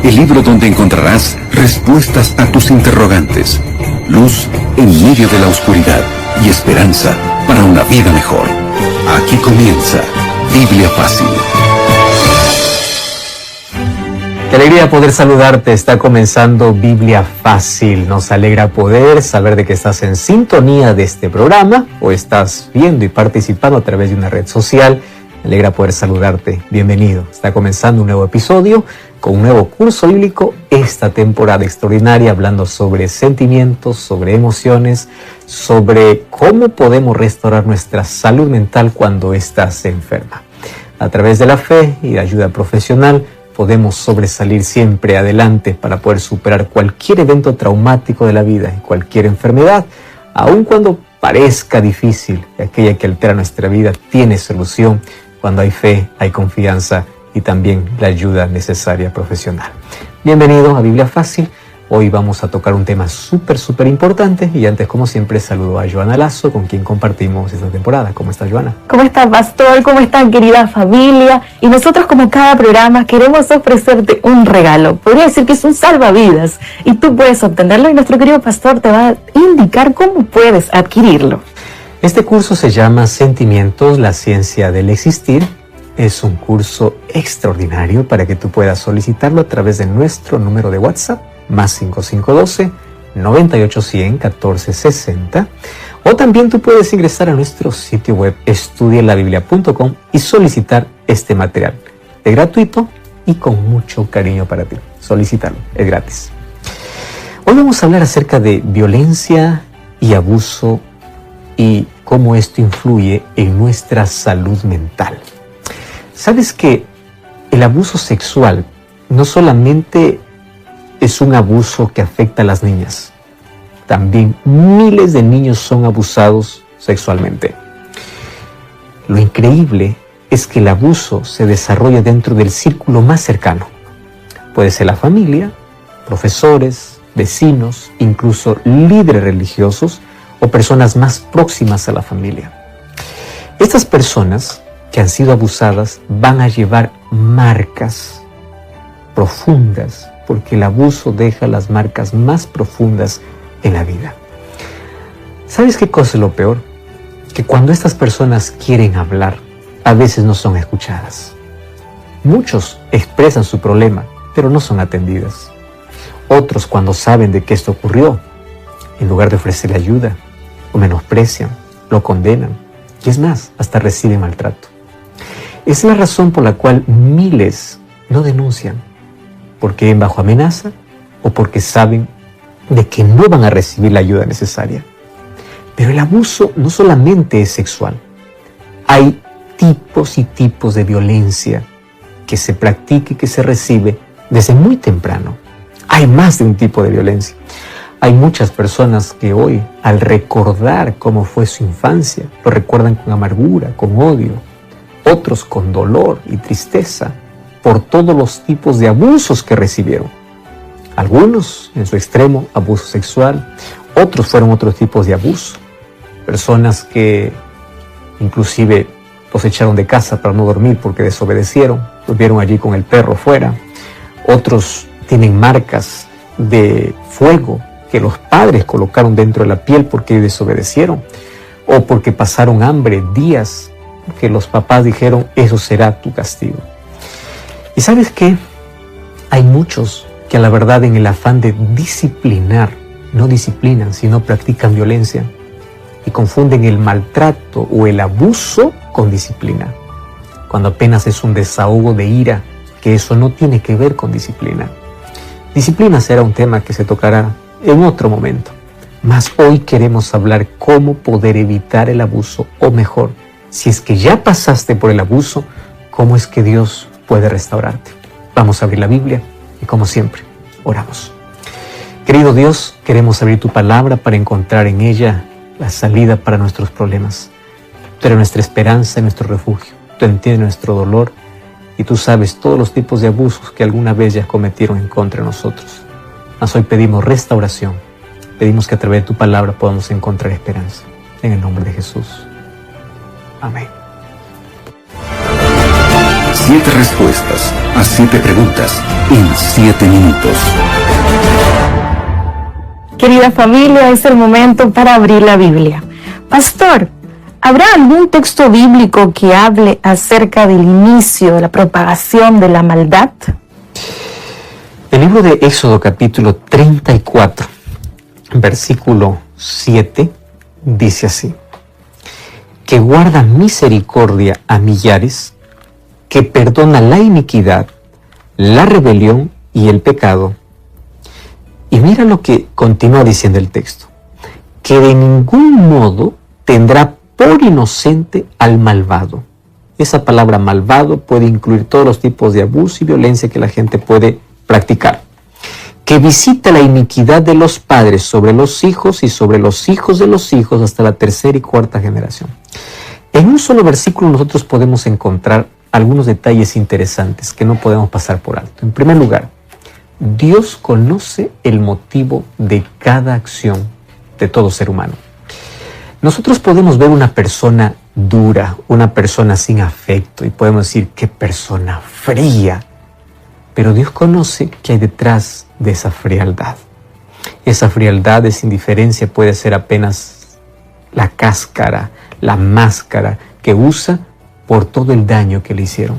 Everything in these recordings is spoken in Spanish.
el libro donde encontrarás respuestas a tus interrogantes, luz en medio de la oscuridad y esperanza para una vida mejor. Aquí comienza Biblia Fácil. Qué alegría poder saludarte. Está comenzando Biblia Fácil. Nos alegra poder saber de que estás en sintonía de este programa o estás viendo y participando a través de una red social. Me alegra poder saludarte. Bienvenido. Está comenzando un nuevo episodio con un nuevo curso bíblico esta temporada extraordinaria, hablando sobre sentimientos, sobre emociones, sobre cómo podemos restaurar nuestra salud mental cuando estás enferma. A través de la fe y de ayuda profesional podemos sobresalir siempre adelante para poder superar cualquier evento traumático de la vida y cualquier enfermedad, aun cuando parezca difícil. Aquella que altera nuestra vida tiene solución cuando hay fe, hay confianza y también la ayuda necesaria profesional. Bienvenido a Biblia Fácil. Hoy vamos a tocar un tema súper importante y antes, como siempre, saludo a Joana Lazo, con quien compartimos esta temporada. ¿Cómo estás, Joana? ¿Cómo estás, pastor? ¿Cómo están, querida familia? Y nosotros, como cada programa, queremos ofrecerte un regalo. Podría decir que es un salvavidas y tú puedes obtenerlo y nuestro querido pastor te va a indicar cómo puedes adquirirlo. Este curso se llama Sentimientos, la ciencia del existir. Es un curso extraordinario para que tú puedas solicitarlo a través de nuestro número de WhatsApp, más 5512-9810-1460. O también tú puedes ingresar a nuestro sitio web estudielabiblia.com y solicitar este material. Es gratuito y con mucho cariño para ti. Solicitarlo, es gratis. Hoy vamos a hablar acerca de violencia y abuso y cómo esto influye en nuestra salud mental. ¿Sabes que el abuso sexual no solamente es un abuso que afecta a las niñas? También miles de niños son abusados sexualmente. Lo increíble es que el abuso se desarrolla dentro del círculo más cercano. Puede ser la familia, profesores, vecinos, incluso líderes religiosos o personas más próximas a la familia. Estas personas que han sido abusadas van a llevar marcas profundas, porque el abuso deja las marcas más profundas en la vida. ¿Sabes qué cosa es lo peor? Que cuando estas personas quieren hablar, a veces no son escuchadas. Muchos expresan su problema, pero no son atendidas. Otros, cuando saben de que esto ocurrió, en lugar de ofrecerle ayuda, lo menosprecian, lo condenan y es más, hasta reciben maltrato. Es la razón por la cual miles no denuncian, porque ven bajo amenaza o porque saben de que no van a recibir la ayuda necesaria. Pero el abuso no solamente es sexual. Hay tipos y tipos de violencia que se practica y que se recibe desde muy temprano. Hay más de un tipo de violencia. Hay muchas personas que hoy, al recordar cómo fue su infancia, lo recuerdan con amargura, con odio. Otros con dolor y tristeza por todos los tipos de abusos que recibieron. Algunos, en su extremo, abuso sexual. Otros fueron otros tipos de abuso. Personas que inclusive los echaron de casa para no dormir porque desobedecieron. Los vieron allí con el perro fuera. Otros tienen marcas de fuego que los padres colocaron dentro de la piel porque desobedecieron. O porque pasaron hambre días que los papás dijeron, eso será tu castigo. ¿Y sabes qué? Hay muchos que a la verdad en el afán de disciplinar, no disciplinan, sino practican violencia y confunden el maltrato o el abuso con disciplina, cuando apenas es un desahogo de ira, que eso no tiene que ver con disciplina. Disciplina será un tema que se tocará en otro momento, mas hoy queremos hablar cómo poder evitar el abuso, o mejor, si es que ya pasaste por el abuso, ¿cómo es que Dios puede restaurarte? Vamos a abrir la Biblia y, como siempre, oramos. Querido Dios, queremos abrir tu palabra para encontrar en ella la salida para nuestros problemas. Tú eres nuestra esperanza y nuestro refugio. Tú entiendes nuestro dolor y tú sabes todos los tipos de abusos que alguna vez ya cometieron en contra de nosotros. Mas hoy pedimos restauración. Pedimos que a través de tu palabra podamos encontrar esperanza. En el nombre de Jesús. Amén. 7 respuestas a 7 preguntas en 7 minutos. Querida familia, es el momento para abrir la Biblia. Pastor, ¿habrá algún texto bíblico que hable acerca del inicio de la propagación de la maldad? El libro de Éxodo capítulo 34, versículo 7, dice así: que guarda misericordia a millares, que perdona la iniquidad, la rebelión y el pecado. Y mira lo que continúa diciendo el texto: que de ningún modo tendrá por inocente al malvado. Esa palabra malvado puede incluir todos los tipos de abuso y violencia que la gente puede practicar. Que visita la iniquidad de los padres sobre los hijos y sobre los hijos de los hijos hasta la 3ª y 4ª generación. En un solo versículo nosotros podemos encontrar algunos detalles interesantes que no podemos pasar por alto. En primer lugar, Dios conoce el motivo de cada acción de todo ser humano. Nosotros podemos ver una persona dura, una persona sin afecto, y podemos decir, qué persona fría. Pero Dios conoce qué hay detrás de esa frialdad. Esa frialdad, esa indiferencia puede ser apenas la cáscara, la máscara que usa por todo el daño que le hicieron.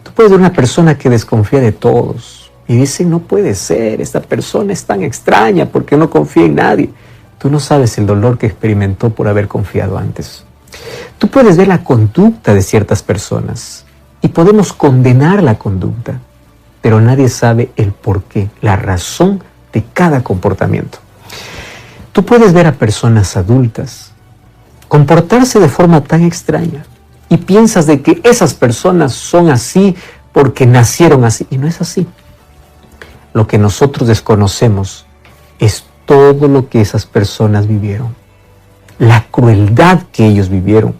Tú puedes ver una persona que desconfía de todos y dice, no puede ser, esta persona es tan extraña porque no confía en nadie. Tú no sabes el dolor que experimentó por haber confiado antes. Tú puedes ver la conducta de ciertas personas y podemos condenar la conducta, pero nadie sabe el porqué, la razón de cada comportamiento. Tú puedes ver a personas adultas comportarse de forma tan extraña y piensas de que esas personas son así porque nacieron así, y no es así. Lo que nosotros desconocemos es todo lo que esas personas vivieron, la crueldad que ellos vivieron.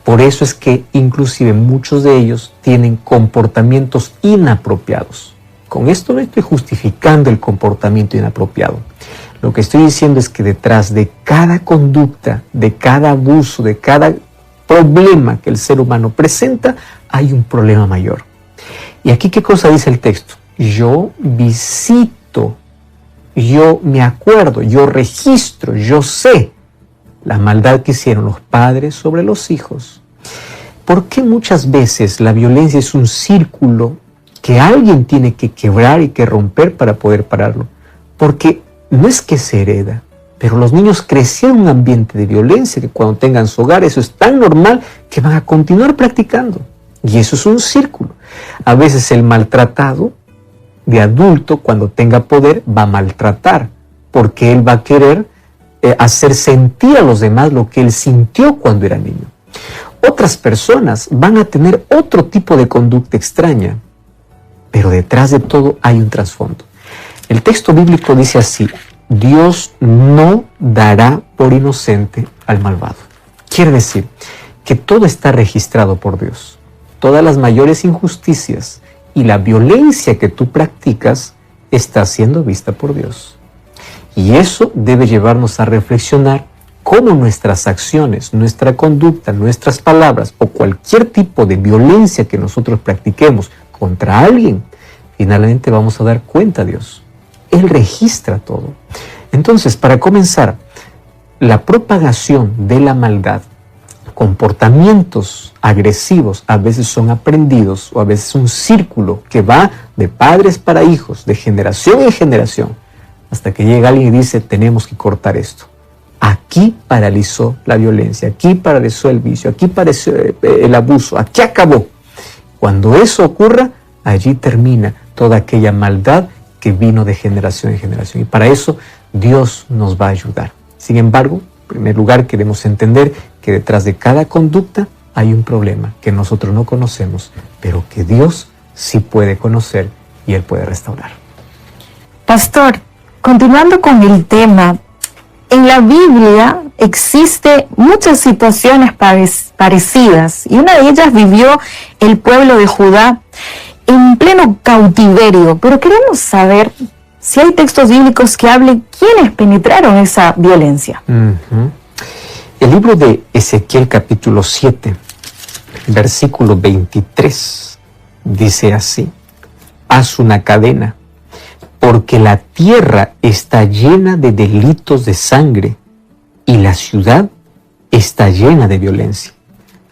Por eso es que inclusive muchos de ellos tienen comportamientos inapropiados. Con esto no estoy justificando el comportamiento inapropiado. Lo que estoy diciendo es que detrás de cada conducta, de cada abuso, de cada problema que el ser humano presenta, hay un problema mayor. Y aquí, ¿qué cosa dice el texto? Yo visito, yo me acuerdo, yo registro, yo sé la maldad que hicieron los padres sobre los hijos. ¿Por qué muchas veces la violencia es un círculo que alguien tiene que quebrar y que romper para poder pararlo? Porque no es que se hereda, pero los niños crecen en un ambiente de violencia que cuando tengan su hogar eso es tan normal que van a continuar practicando. Y eso es un círculo. A veces el maltratado de adulto, cuando tenga poder, va a maltratar, porque él va a querer hacer sentir a los demás lo que él sintió cuando era niño. Otras personas van a tener otro tipo de conducta extraña, pero detrás de todo hay un trasfondo. El texto bíblico dice así: Dios no dará por inocente al malvado. Quiere decir que todo está registrado por Dios. Todas las mayores injusticias y la violencia que tú practicas está siendo vista por Dios. Y eso debe llevarnos a reflexionar cómo nuestras acciones, nuestra conducta, nuestras palabras o cualquier tipo de violencia que nosotros practiquemos contra alguien, finalmente vamos a dar cuenta a Dios. Él registra todo. Entonces, para comenzar, la propagación de la maldad, comportamientos agresivos, a veces son aprendidos o a veces un círculo que va de padres para hijos, de generación en generación, hasta que llega alguien y dice, tenemos que cortar esto. Aquí paralizó la violencia, aquí paralizó el vicio, aquí paralizó el abuso, aquí acabó. Cuando eso ocurra, allí termina toda aquella maldad que vino de generación en generación. Y para eso Dios nos va a ayudar. Sin embargo, en primer lugar queremos entender que detrás de cada conducta hay un problema que nosotros no conocemos, pero que Dios sí puede conocer y Él puede restaurar. Pastor, continuando con el tema, en la Biblia existen muchas situaciones parecidas y una de ellas vivió el pueblo de Judá en pleno cautiverio, pero queremos saber si hay textos bíblicos que hablen quiénes penetraron esa violencia. El libro de Ezequiel capítulo 7, versículo 23, dice así: haz una cadena, porque la tierra está llena de delitos de sangre y la ciudad está llena de violencia.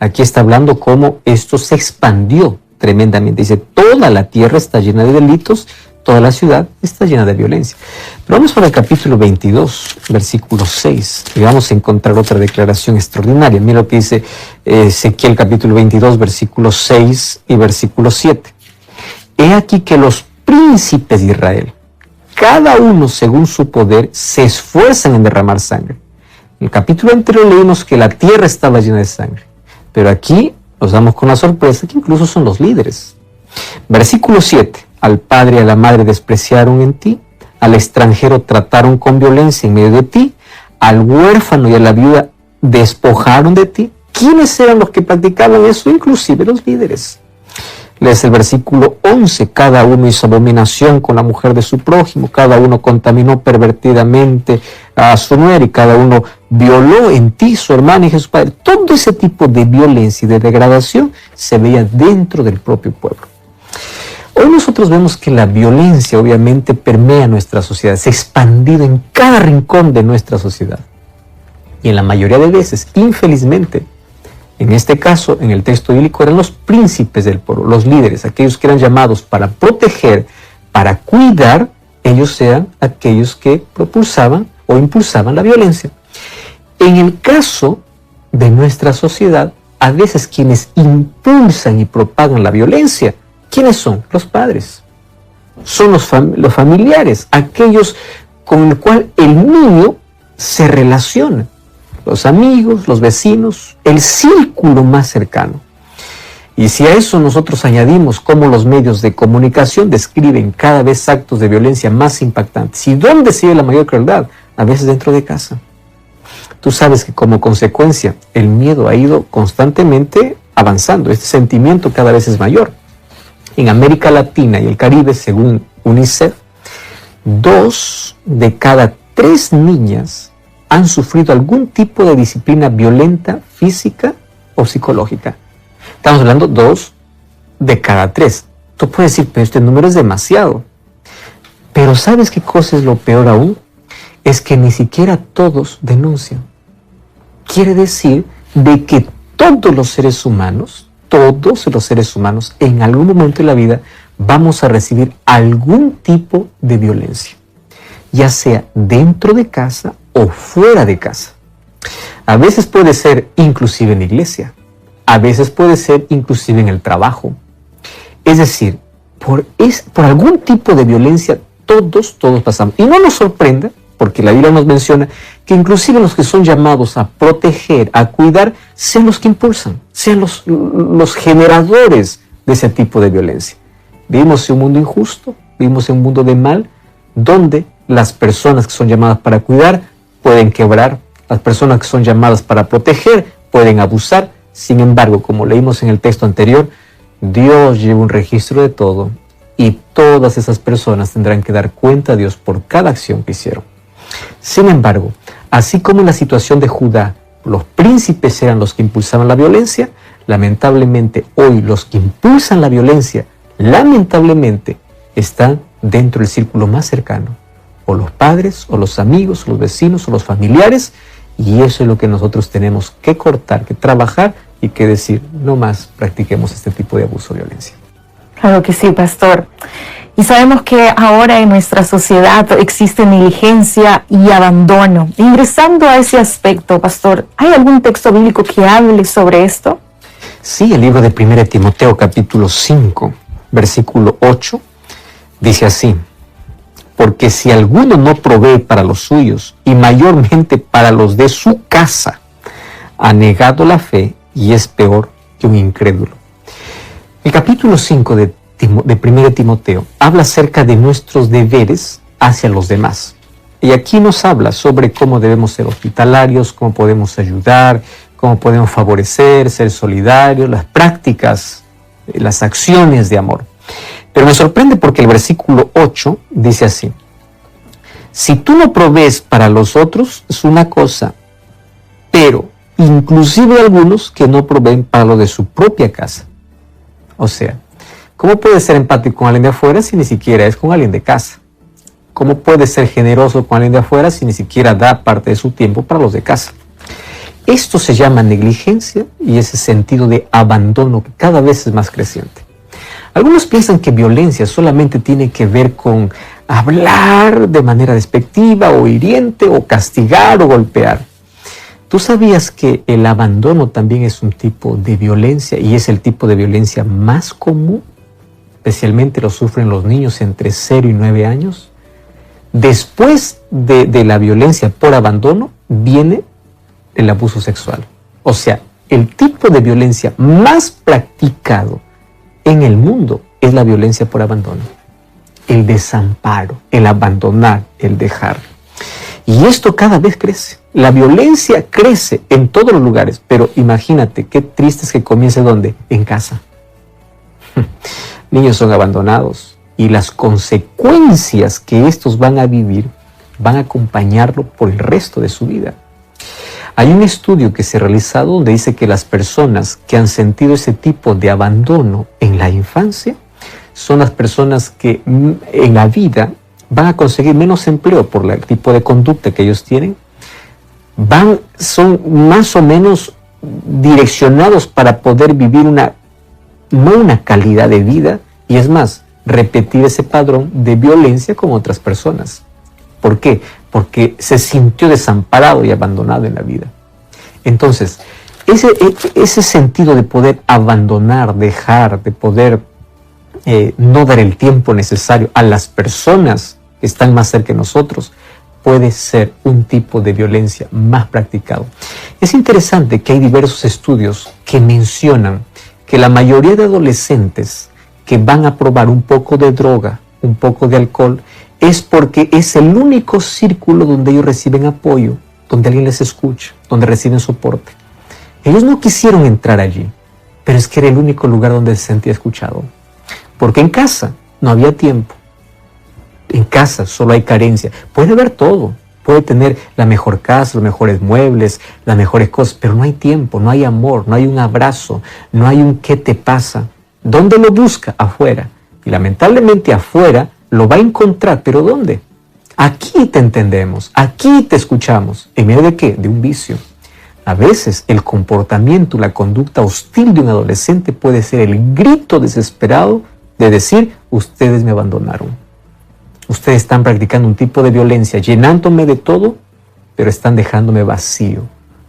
Aquí está hablando cómo esto se expandió tremendamente. Dice, toda la tierra está llena de delitos, toda la ciudad está llena de violencia. Pero vamos para el capítulo 22, versículo 6, y vamos a encontrar otra declaración extraordinaria. Mira lo que dice Ezequiel capítulo 22, versículo 6 y versículo 7. He aquí que los príncipes de Israel, cada uno según su poder, se esfuerzan en derramar sangre. En el capítulo anterior leímos que la tierra estaba llena de sangre, pero aquí nos damos con la sorpresa que incluso son los líderes. Versículo 7. Al padre y a la madre despreciaron en ti, al extranjero trataron con violencia en medio de ti, al huérfano y a la viuda despojaron de ti. ¿Quiénes eran los que practicaban eso? Inclusive los líderes. Lees el versículo 11, cada uno hizo abominación con la mujer de su prójimo, cada uno contaminó pervertidamente a su mujer y cada uno violó en ti su hermana y a su padre. Todo ese tipo de violencia y de degradación se veía dentro del propio pueblo. Hoy nosotros vemos que la violencia obviamente permea nuestra sociedad, se ha expandido en cada rincón de nuestra sociedad. Y en la mayoría de veces, infelizmente, en este caso, en el texto bíblico, eran los príncipes del pueblo, los líderes, aquellos que eran llamados para proteger, para cuidar, ellos eran aquellos que propulsaban o impulsaban la violencia. En el caso de nuestra sociedad, a veces quienes impulsan y propagan la violencia, ¿quiénes son? Los padres. Son los familiares, aquellos con el cual el niño se relaciona. Los amigos, los vecinos, el círculo más cercano. Y si a eso nosotros añadimos cómo los medios de comunicación describen cada vez actos de violencia más impactantes, ¿y dónde se ve la mayor crueldad? A veces dentro de casa. Tú sabes que como consecuencia el miedo ha ido constantemente avanzando, este sentimiento cada vez es mayor. En América Latina y el Caribe, según UNICEF, 2 de cada 3 niñas han sufrido algún tipo de disciplina violenta, física o psicológica. Estamos hablando 2 de cada 3. Tú puedes decir, pero este número es demasiado. Pero ¿sabes qué cosa es lo peor aún? Es que ni siquiera todos denuncian. Quiere decir de que todos los seres humanos en algún momento de la vida vamos a recibir algún tipo de violencia, ya sea dentro de casa o fuera de casa. A veces puede ser inclusive en la iglesia, a veces puede ser inclusive en el trabajo. Es decir, por algún tipo de violencia todos pasamos. Y no nos sorprenda, porque la Biblia nos menciona que inclusive los que son llamados a proteger, a cuidar, sean los que impulsan, sean los generadores de ese tipo de violencia. Vivimos en un mundo injusto, vivimos en un mundo de mal, donde las personas que son llamadas para cuidar pueden quebrar, las personas que son llamadas para proteger pueden abusar. Sin embargo, como leímos en el texto anterior, Dios lleva un registro de todo y todas esas personas tendrán que dar cuenta a Dios por cada acción que hicieron. Sin embargo, así como en la situación de Judá, los príncipes eran los que impulsaban la violencia, lamentablemente hoy los que impulsan la violencia, lamentablemente, están dentro del círculo más cercano, o los padres, o los amigos, o los vecinos, o los familiares, y eso es lo que nosotros tenemos que cortar, que trabajar y que decir, no más practiquemos este tipo de abuso o violencia. Claro que sí, pastor. Y sabemos que ahora en nuestra sociedad existe negligencia y abandono. Ingresando a ese aspecto, pastor, ¿hay algún texto bíblico que hable sobre esto? Sí, el libro de 1 Timoteo, capítulo 5, versículo 8, dice así: porque si alguno no provee para los suyos, y mayormente para los de su casa, ha negado la fe y es peor que un incrédulo. El capítulo 5 de 1 Timoteo habla acerca de nuestros deberes hacia los demás. Y aquí nos habla sobre cómo debemos ser hospitalarios, cómo podemos ayudar, cómo podemos favorecer, ser solidarios, las prácticas, las acciones de amor. Pero me sorprende porque el versículo 8 dice así: si tú no provees para los otros es una cosa, pero inclusive algunos que no proveen para lo de su propia casa. O sea, ¿Cómo puedes ser empático con alguien de afuera si ni siquiera es con alguien de casa? ¿Cómo puedes ser generoso con alguien de afuera si ni siquiera da parte de su tiempo para los de casa? Esto se llama negligencia y ese sentido de abandono que cada vez es más creciente. Algunos piensan que violencia solamente tiene que ver con hablar de manera despectiva o hiriente o castigar o golpear. ¿Tú sabías que el abandono también es un tipo de violencia y es el tipo de violencia más común? Especialmente lo sufren los niños entre 0 y 9 años. Después de la violencia por abandono viene el abuso sexual. O sea, el tipo de violencia más practicado en el mundo es la violencia por abandono. El desamparo, el abandonar, el dejar. Y esto cada vez crece. La violencia crece en todos los lugares, pero imagínate qué triste es que comience ¿dónde? En casa. Niños son abandonados y las consecuencias que estos van a vivir van a acompañarlo por el resto de su vida. Hay un estudio que se ha realizado donde dice que las personas que han sentido ese tipo de abandono en la infancia son las personas que en la vida van a conseguir menos empleo por el tipo de conducta que ellos tienen, son más o menos direccionados para poder vivir no una calidad de vida, y es más, repetir ese patrón de violencia con otras personas. ¿Por qué? Porque se sintió desamparado y abandonado en la vida. Entonces, ese sentido de poder abandonar, dejar, de poder no dar el tiempo necesario a las personas que están más cerca de nosotros, puede ser un tipo de violencia más practicado. Es interesante que hay diversos estudios que mencionan que la mayoría de adolescentes que van a probar un poco de droga, un poco de alcohol, es porque es el único círculo donde ellos reciben apoyo, donde alguien les escucha, donde reciben soporte. Ellos no quisieron entrar allí, pero es que era el único lugar donde se sentía escuchado. Porque en casa no había tiempo. En casa solo hay carencia. Puede haber todo. Puede tener la mejor casa, los mejores muebles, las mejores cosas, pero no hay tiempo, no hay amor, no hay un abrazo, no hay un ¿qué te pasa? ¿Dónde lo busca? Afuera. Y lamentablemente afuera lo va a encontrar, pero ¿dónde? Aquí te entendemos, aquí te escuchamos. ¿En medio de qué? De un vicio. A veces el comportamiento, la conducta hostil de un adolescente puede ser el grito desesperado de decir, ustedes me abandonaron. Ustedes están practicando un tipo de violencia, llenándome de todo, pero están dejándome vacío,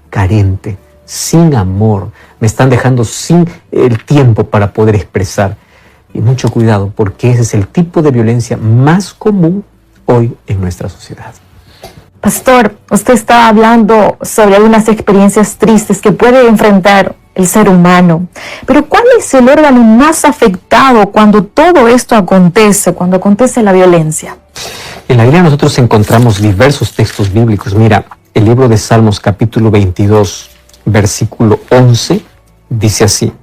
carente, sin amor. Me están dejando sin el tiempo para poder expresar. Y mucho cuidado, porque ese es el tipo de violencia más común hoy en nuestra sociedad. Pastor, usted está hablando sobre algunas experiencias tristes que puede enfrentar el ser humano. Pero ¿cuál es el órgano más afectado cuando todo esto acontece, cuando acontece la violencia? En la Biblia nosotros encontramos diversos textos bíblicos. Mira, el libro de Salmos capítulo 22, versículo 11, dice así: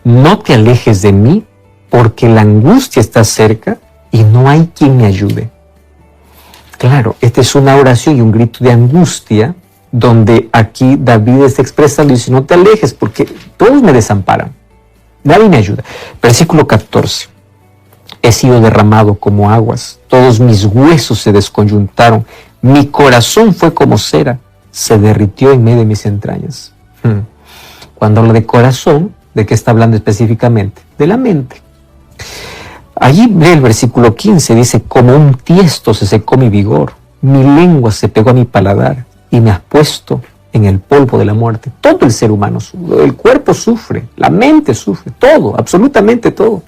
no te alejes de mí, porque la angustia está cerca y no hay quien me ayude. Claro, esta es una oración y un grito de angustia, donde aquí David está expresando y dice, no te alejes porque todos me desamparan, nadie me ayuda. Versículo 14, he sido derramado como aguas, todos mis huesos se desconyuntaron, mi corazón fue como cera, se derritió en medio de mis entrañas. Cuando habla de corazón, ¿de qué está hablando específicamente? De la mente. Allí lee el versículo 15, dice, como un tiesto se secó mi vigor, mi lengua se pegó a mi paladar y me has puesto en el polvo de la muerte. Todo el ser humano sufre, el cuerpo sufre, la mente sufre, todo, absolutamente todo.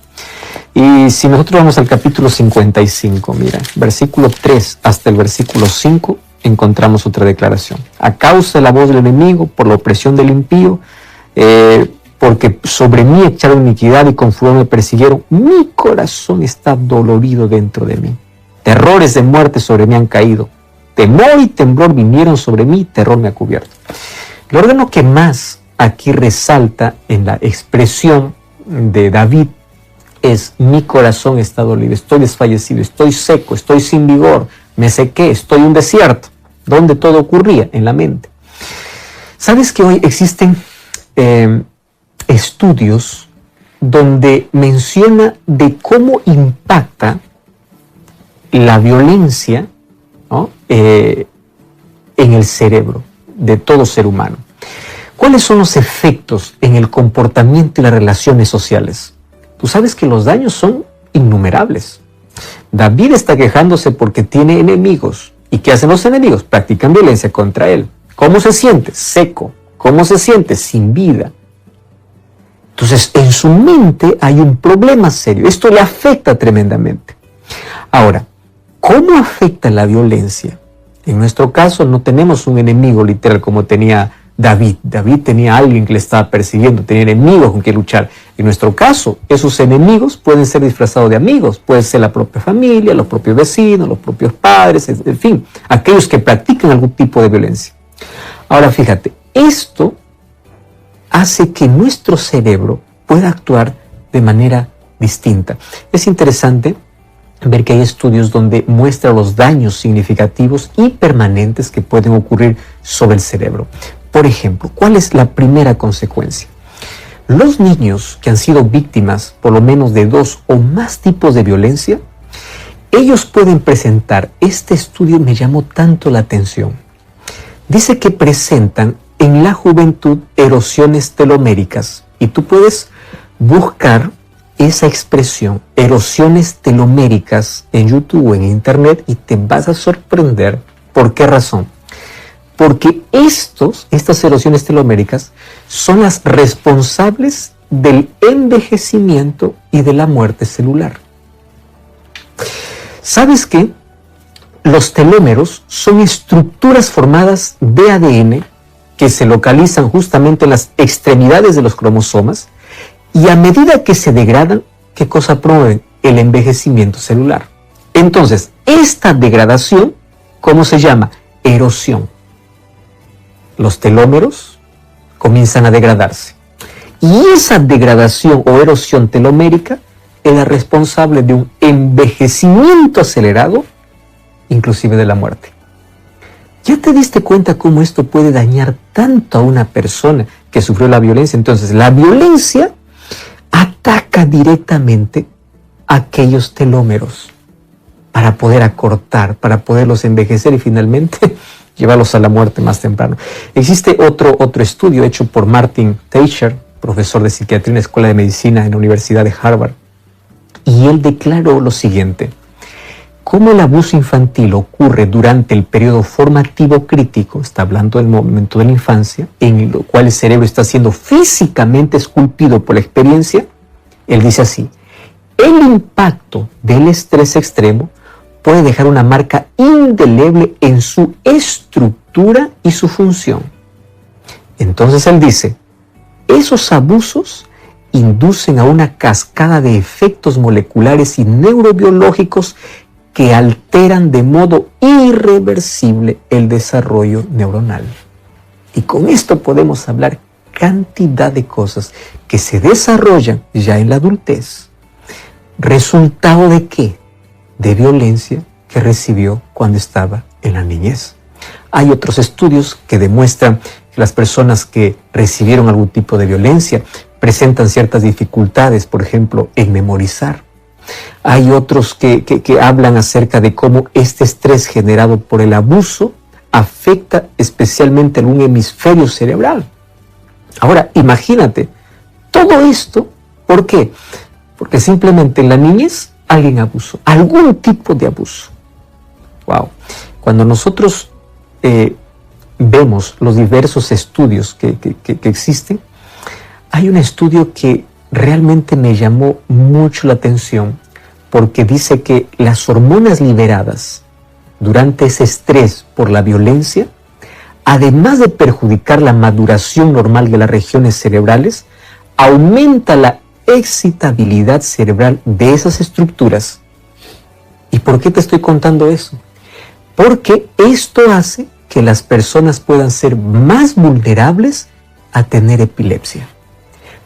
Y si nosotros vamos al capítulo 55, mira, versículo 3 hasta el versículo 5, encontramos otra declaración. A causa de la voz del enemigo, por la opresión del impío, porque sobre mí echaron iniquidad y con furor me persiguieron, mi corazón está dolorido dentro de mí. Terrores de muerte sobre mí han caído. Temor y temblor vinieron sobre mí, terror me ha cubierto. El órgano que más aquí resalta en la expresión de David es mi corazón está dolido, estoy desfallecido, estoy seco, estoy sin vigor, me sequé, estoy en un desierto. ¿Dónde todo ocurría? En la mente. ¿Sabes que hoy existen estudios donde menciona de cómo impacta la violencia, ¿no?, en el cerebro de todo ser humano. ¿Cuáles son los efectos en el comportamiento y las relaciones sociales? Tú sabes que los daños son innumerables. David está quejándose porque tiene enemigos. ¿Y qué hacen los enemigos? Practican violencia contra él. ¿Cómo se siente? Seco. ¿Cómo se siente? Sin vida. Entonces, en su mente hay un problema serio. Esto le afecta tremendamente. Ahora, ¿cómo afecta la violencia? En nuestro caso no tenemos un enemigo literal como tenía David. David tenía a alguien que le estaba persiguiendo, tenía enemigos con quien luchar. En nuestro caso, esos enemigos pueden ser disfrazados de amigos, puede ser la propia familia, los propios vecinos, los propios padres, en fin, aquellos que practican algún tipo de violencia. Ahora fíjate, esto hace que nuestro cerebro pueda actuar de manera distinta. Es interesante ver que hay estudios donde muestran los daños significativos y permanentes que pueden ocurrir sobre el cerebro. Por ejemplo, ¿cuál es la primera consecuencia? Los niños que han sido víctimas por lo menos de 2 o más tipos de violencia, ellos pueden presentar, este estudio me llamó tanto la atención, dice que presentan en la juventud erosiones teloméricas, y tú puedes buscar esa expresión, erosiones teloméricas, en YouTube o en Internet, y te vas a sorprender. ¿Por qué razón? Porque estas erosiones teloméricas son las responsables del envejecimiento y de la muerte celular. ¿Sabes qué? Los telómeros son estructuras formadas de ADN que se localizan justamente en las extremidades de los cromosomas, y a medida que se degradan, ¿qué cosa promueven? El envejecimiento celular. Entonces, esta degradación, ¿cómo se llama? Erosión. Los telómeros comienzan a degradarse. Y esa degradación o erosión telomérica es la responsable de un envejecimiento acelerado, inclusive de la muerte. ¿Ya te diste cuenta cómo esto puede dañar tanto a una persona que sufrió la violencia? Entonces, la violencia ataca directamente a aquellos telómeros para poder acortar, para poderlos envejecer y finalmente llevarlos a la muerte más temprano. Existe otro estudio hecho por Martin Teicher, profesor de psiquiatría en la Escuela de Medicina en la Universidad de Harvard, y él declaró lo siguiente: cómo el abuso infantil ocurre durante el periodo formativo crítico, está hablando del momento de la infancia, en el cual el cerebro está siendo físicamente esculpido por la experiencia. Él dice así: el impacto del estrés extremo puede dejar una marca indeleble en su estructura y su función. Entonces él dice, esos abusos inducen a una cascada de efectos moleculares y neurobiológicos que alteran de modo irreversible el desarrollo neuronal. Y con esto podemos hablar cantidad de cosas que se desarrollan ya en la adultez. ¿Resultado de qué? De violencia que recibió cuando estaba en la niñez. Hay otros estudios que demuestran que las personas que recibieron algún tipo de violencia presentan ciertas dificultades, por ejemplo, en memorizar. Hay otros que hablan acerca de cómo este estrés generado por el abuso afecta especialmente algún hemisferio cerebral. Ahora, imagínate, todo esto, ¿por qué? Porque simplemente en la niñez alguien abusó, algún tipo de abuso. Wow. Cuando nosotros vemos los diversos estudios que existen, hay un estudio que realmente me llamó mucho la atención, porque dice que las hormonas liberadas durante ese estrés por la violencia, además de perjudicar la maduración normal de las regiones cerebrales, aumenta la excitabilidad cerebral de esas estructuras. ¿Y por qué te estoy contando eso? Porque esto hace que las personas puedan ser más vulnerables a tener epilepsia.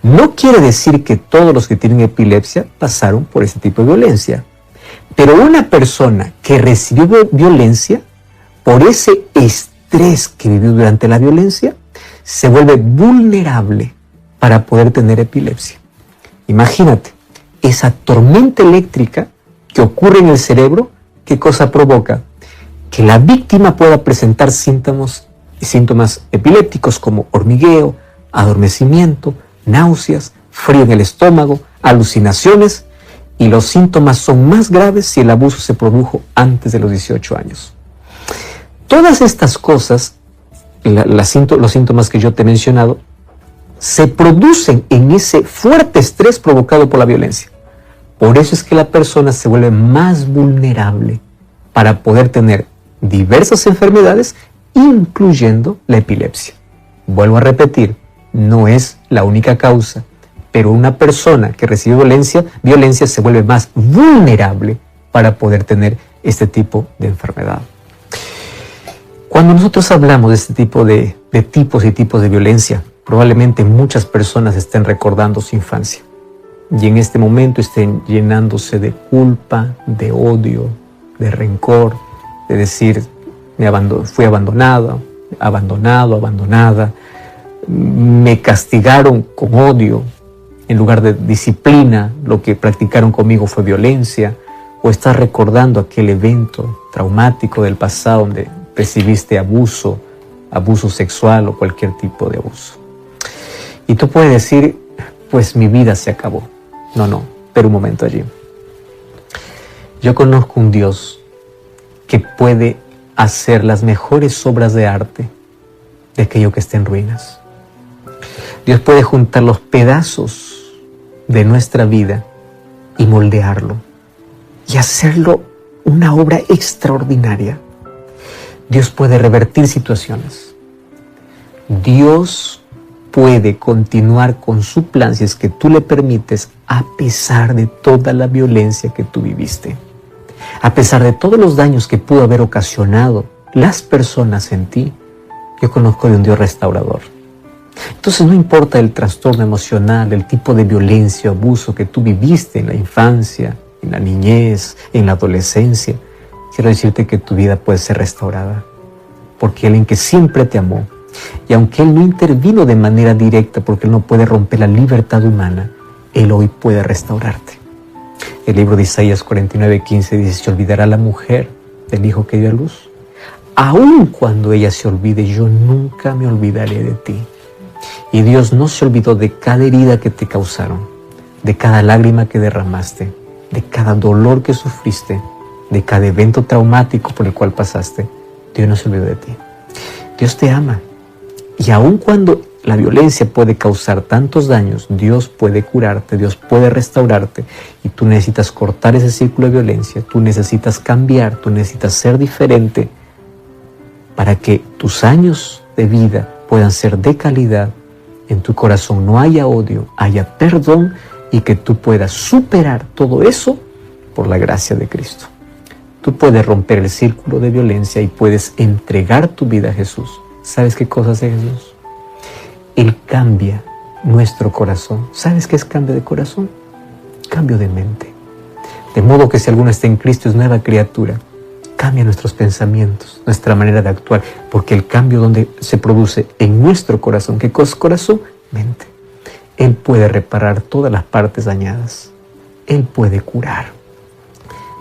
No quiere decir que todos los que tienen epilepsia pasaron por ese tipo de violencia, pero una persona que recibió violencia, por ese estrés que vivió durante la violencia, se vuelve vulnerable para poder tener epilepsia. Imagínate, esa tormenta eléctrica que ocurre en el cerebro, ¿qué cosa provoca? Que la víctima pueda presentar síntomas epilépticos como hormigueo, adormecimiento, náuseas, frío en el estómago, alucinaciones, y los síntomas son más graves si el abuso se produjo antes de los 18 años. Todas estas cosas, los síntomas que yo te he mencionado, se producen en ese fuerte estrés provocado por la violencia. Por eso es que la persona se vuelve más vulnerable para poder tener diversas enfermedades, incluyendo la epilepsia. Vuelvo a repetir, no es la única causa, pero una persona que recibe violencia se vuelve más vulnerable para poder tener este tipo de enfermedad. Cuando nosotros hablamos de este tipo de tipos y tipos de violencia, probablemente muchas personas estén recordando su infancia y en este momento estén llenándose de culpa, de odio, de rencor, de decir, fui abandonada, me castigaron con odio, en lugar de disciplina, lo que practicaron conmigo fue violencia, o estás recordando aquel evento traumático del pasado donde recibiste abuso sexual o cualquier tipo de abuso. Y tú puedes decir, pues mi vida se acabó. No, pero un momento allí. Yo conozco un Dios que puede hacer las mejores obras de arte de aquello que esté en ruinas. Dios puede juntar los pedazos de nuestra vida y moldearlo y hacerlo una obra extraordinaria. Dios puede revertir situaciones. Dios puede continuar con su plan si es que tú le permites, a pesar de toda la violencia que tú viviste, a pesar de todos los daños que pudo haber ocasionado las personas en ti. Yo conozco de un Dios restaurador. Entonces no importa el trastorno emocional, el tipo de violencia o abuso que tú viviste en la infancia, en la niñez, en la adolescencia, quiero decirte que tu vida puede ser restaurada, porque Él en que siempre te amó, y aunque Él no intervino de manera directa porque Él no puede romper la libertad humana, Él hoy puede restaurarte. El libro de Isaías 49:15 dice, ¿se olvidará la mujer del hijo que dio a luz? Aun cuando ella se olvide, yo nunca me olvidaré de ti. Y Dios no se olvidó de cada herida que te causaron, de cada lágrima que derramaste, de cada dolor que sufriste, de cada evento traumático por el cual pasaste. Dios no se olvidó de ti. Dios te ama. Y aun cuando la violencia puede causar tantos daños, Dios puede curarte, Dios puede restaurarte. Y tú necesitas cortar ese círculo de violencia, tú necesitas cambiar, tú necesitas ser diferente para que tus años de vida puedan ser de calidad, en tu corazón no haya odio, haya perdón y que tú puedas superar todo eso por la gracia de Cristo. Tú puedes romper el círculo de violencia y puedes entregar tu vida a Jesús. ¿Sabes qué cosa hace Jesús? Él cambia nuestro corazón. ¿Sabes qué es cambio de corazón? Cambio de mente. De modo que si alguno está en Cristo es nueva criatura. Cambia nuestros pensamientos, nuestra manera de actuar, porque el cambio donde se produce en nuestro corazón. ¿Qué cosa es corazón? Mente. Él puede reparar todas las partes dañadas. Él puede curar.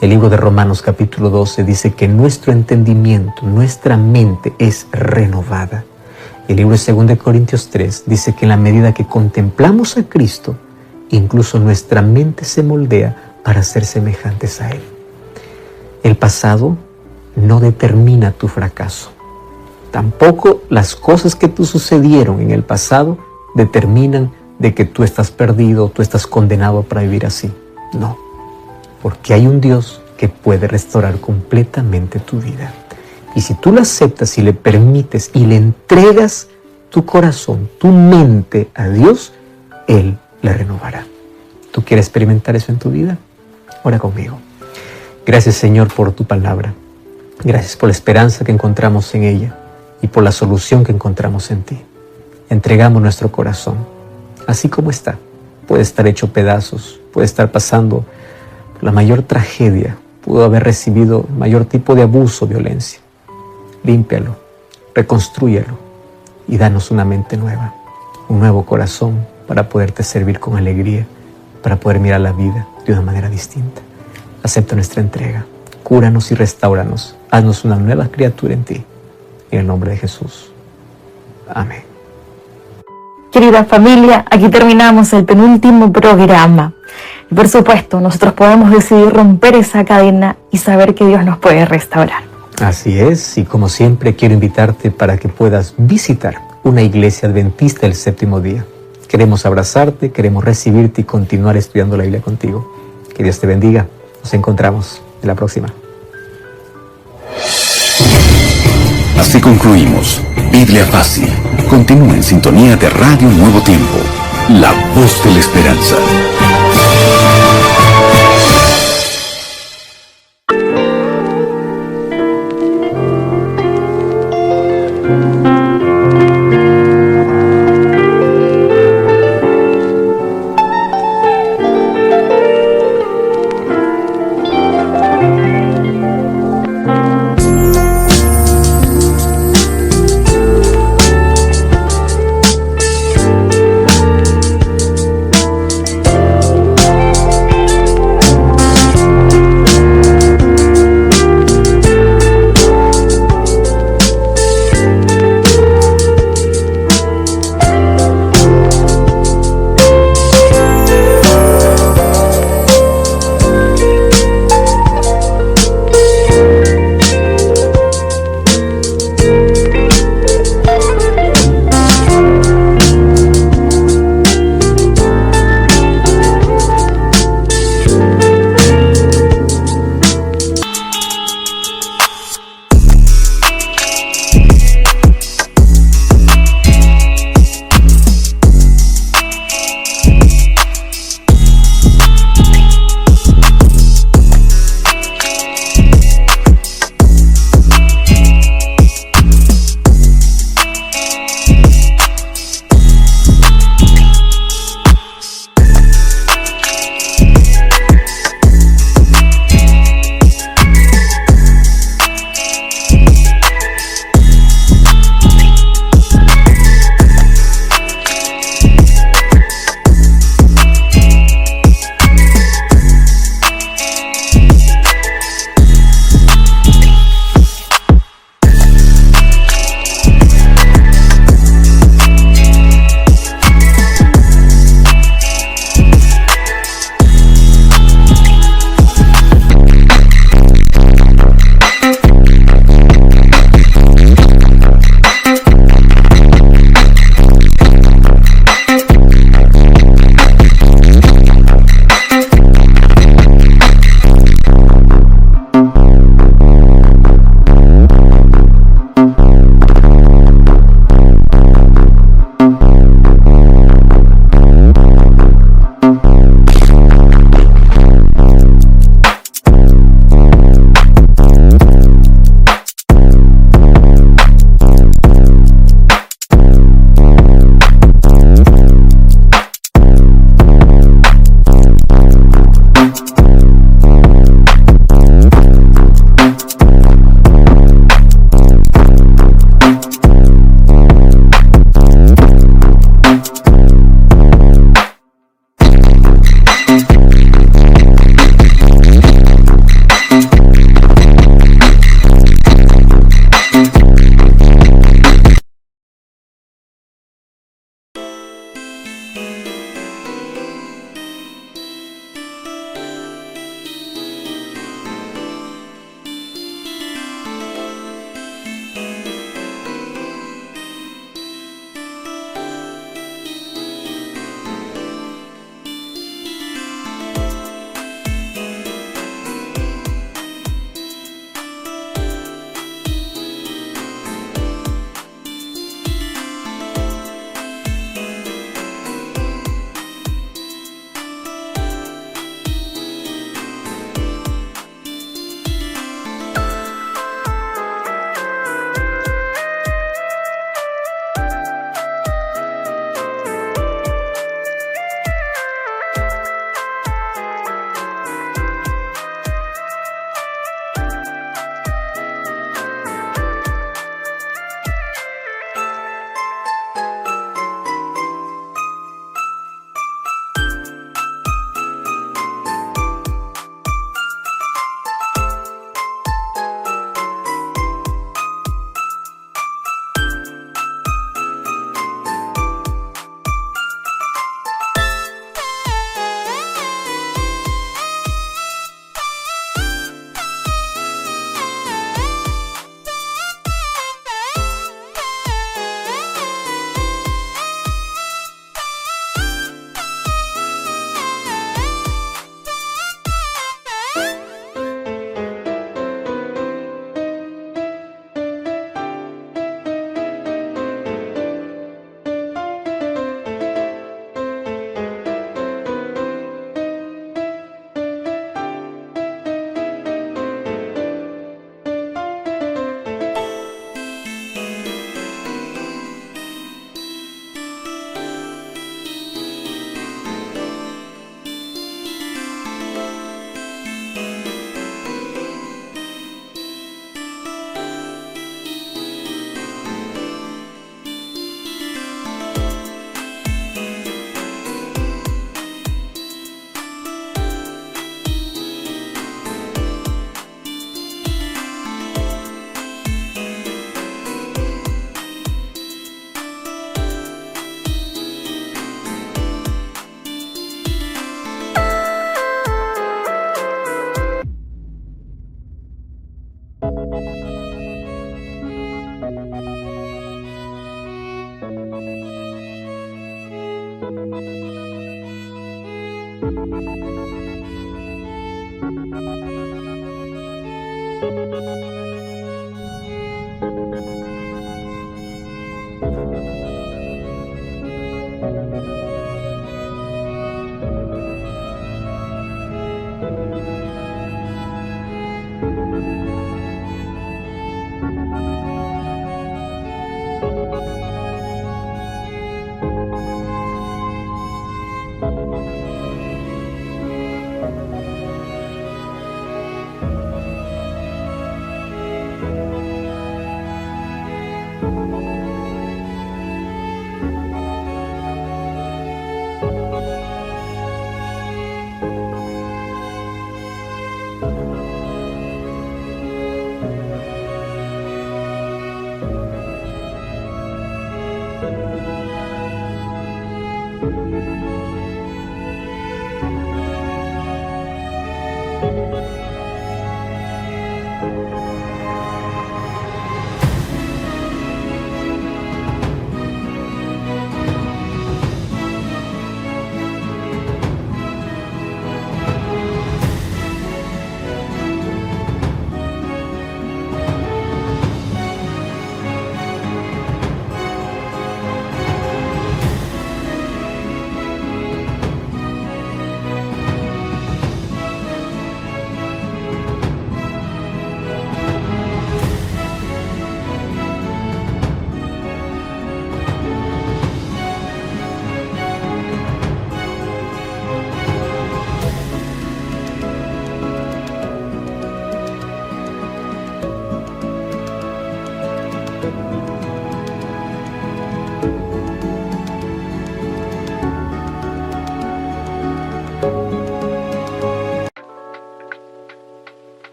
El libro de Romanos capítulo 12 dice que nuestro entendimiento, nuestra mente es renovada. El libro de 2 Corintios 3 dice que en la medida que contemplamos a Cristo, incluso nuestra mente se moldea para ser semejantes a Él. El pasado no determina tu fracaso. Tampoco las cosas que te sucedieron en el pasado determinan de que tú estás perdido, tú estás condenado para vivir así. No, porque hay un Dios que puede restaurar completamente tu vida. Y si tú lo aceptas y le permites y le entregas tu corazón, tu mente a Dios, Él le renovará. ¿Tú quieres experimentar eso en tu vida? Ora conmigo. Gracias, Señor, por tu palabra. Gracias por la esperanza que encontramos en ella y por la solución que encontramos en ti. Entregamos nuestro corazón, así como está. Puede estar hecho pedazos, puede estar pasando por la mayor tragedia, pudo haber recibido mayor tipo de abuso, violencia. Límpialo, reconstrúyelo y danos una mente nueva, un nuevo corazón para poderte servir con alegría para poder mirar la vida de una manera distinta. Acepta nuestra entrega. Cúranos y restáuranos. Haznos una nueva criatura en ti. En el nombre de Jesús. Amén. Querida familia, aquí terminamos el penúltimo programa. Y por supuesto, nosotros podemos decidir romper esa cadena y saber que Dios nos puede restaurar. Así es, y como siempre quiero invitarte para que puedas visitar una iglesia adventista del séptimo día. Queremos abrazarte, queremos recibirte y continuar estudiando la Biblia contigo. Que Dios te bendiga. Nos encontramos en la próxima. Así concluimos Biblia Fácil. Continúa en sintonía de Radio Nuevo Tiempo, la voz de la esperanza.